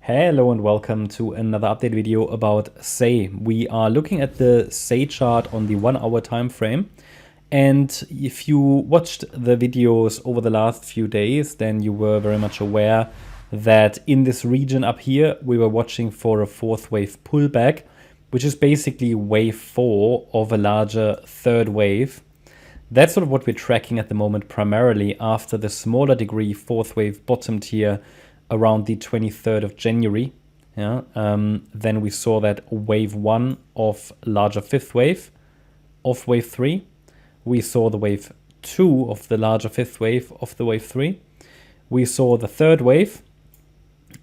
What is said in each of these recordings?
Hello and welcome to another update video about SEI. We are looking at the SEI chart on the 1 hour time frame. And if you watched the videos over the last few days, then you were very much aware that in this region up here, we were watching for a fourth wave pullback, which is basically wave 4 of a larger third wave. That's sort of what we're tracking at the moment, primarily after the smaller degree fourth wave bottomed here around the 23rd of January. Then we saw that wave 1 of larger fifth wave of wave 3. We saw the wave 2 of the larger fifth wave of the wave 3. We saw the third wave,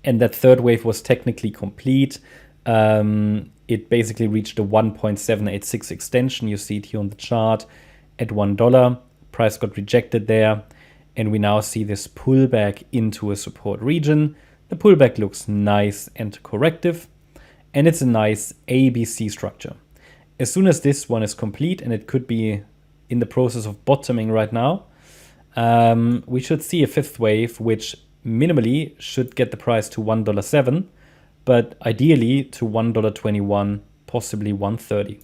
and that third wave was technically complete. It basically reached a 1.786 extension. You see it here on the chart at $1. Price got rejected there. And we now see this pullback into a support region. The pullback looks nice and corrective, and it's a nice ABC structure. As soon as this one is complete, and it could be in the process of bottoming right now, we should see a fifth wave, which minimally should get the price to $1.07, but ideally to $1.21, possibly $1.30.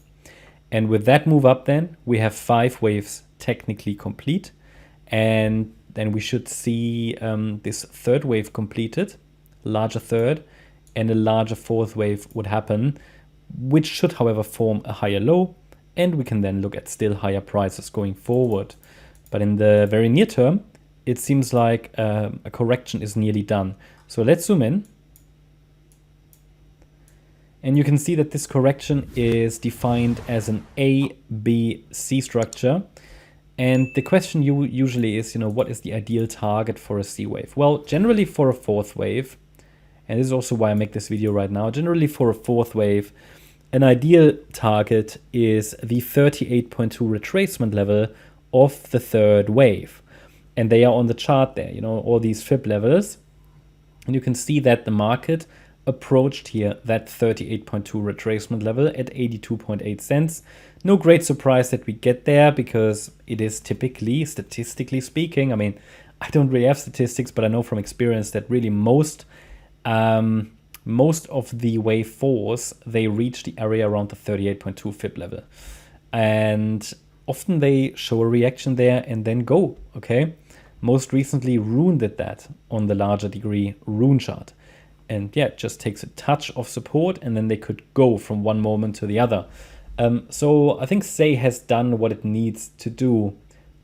And with that move up, then we have 5 waves technically complete, and then we should see this third wave completed, larger third, and a larger fourth wave would happen, which should, however, form a higher low, and we can then look at still higher prices going forward. But in the very near term, it seems like a correction is nearly done. So let's zoom in. And you can see that this correction is defined as an A, B, C structure. And the question usually is, what is the ideal target for a C wave? Well, generally for a fourth wave, and this is also why I make this video right now, generally for a fourth wave, an ideal target is the 38.2 retracement level of the third wave. And they are on the chart there, all these fib levels. And you can see that the market approached here that 38.2 retracement level at 82.8 cents. No great surprise that we get there, because it is typically, statistically speaking, I don't really have statistics, but I know from experience that really most of the wave 4s, they reach the area around the 38.2 fib level. And often they show a reaction there and then go, okay? Most recently, Rune did that on the larger degree Rune chart. And yeah, it just takes a touch of support, and then they could go from one moment to the other. So I think SEI has done what it needs to do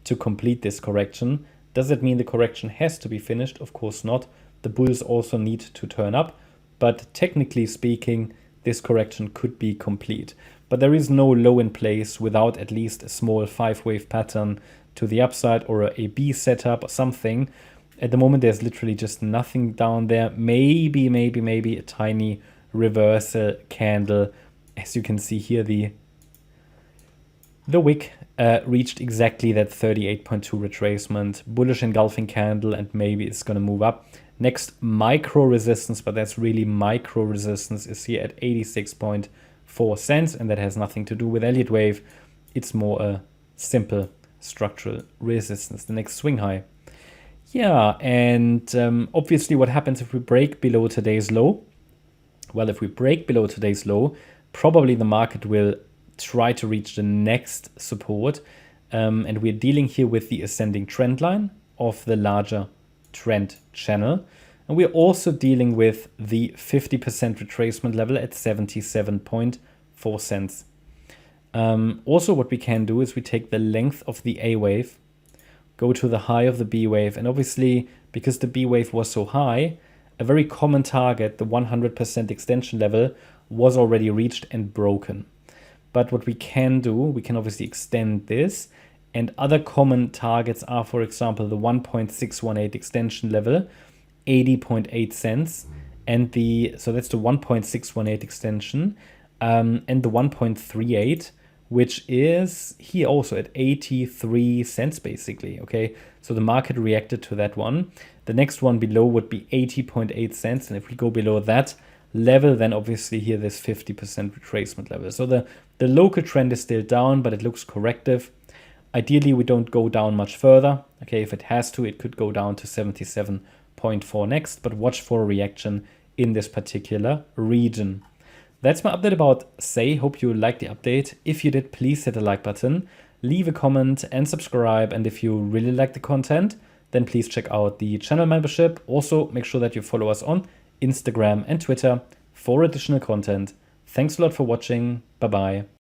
to complete this correction. Does it mean the correction has to be finished? Of course not. The bulls also need to turn up. But technically speaking, this correction could be complete. But there is no low in place without at least a small 5-wave pattern to the upside, or a B setup or something. At the moment, there's literally just nothing down there. Maybe a tiny reversal candle. As you can see here, the wick reached exactly that 38.2 retracement. Bullish engulfing candle, and maybe it's going to move up. Next micro resistance, but that's really micro resistance, is here at 86.4 cents. And that has nothing to do with Elliott wave. It's more a simple structural resistance. The next swing high. Yeah, and obviously what happens if we break below today's low? Well, if we break below today's low, probably the market will try to reach the next support. And we're dealing here with the ascending trend line of the larger trend channel. And we're also dealing with the 50% retracement level at 77.4 cents. Also, what we can do is we take the length of the A wave, go to the high of the B wave, and obviously, because the B wave was so high, a very common target, the 100% extension level, was already reached and broken. But what we can do, we can obviously extend this, and other common targets are, for example, the 1.618 extension level, 80.8 cents, and so that's the 1.618 extension, and the 1.38, which is here also at 83 cents basically, okay? So the market reacted to that one. The next one below would be 80.8 cents, and if we go below that level, then obviously here there's 50% retracement level. So the local trend is still down, but it looks corrective. Ideally, we don't go down much further, okay? If it has to, it could go down to 77.4 next, but watch for a reaction in this particular region. That's my update about SEI. Hope you liked the update. If you did, please hit the like button, leave a comment and subscribe. And if you really like the content, then please check out the channel membership. Also, make sure that you follow us on Instagram and Twitter for additional content. Thanks a lot for watching. Bye-bye.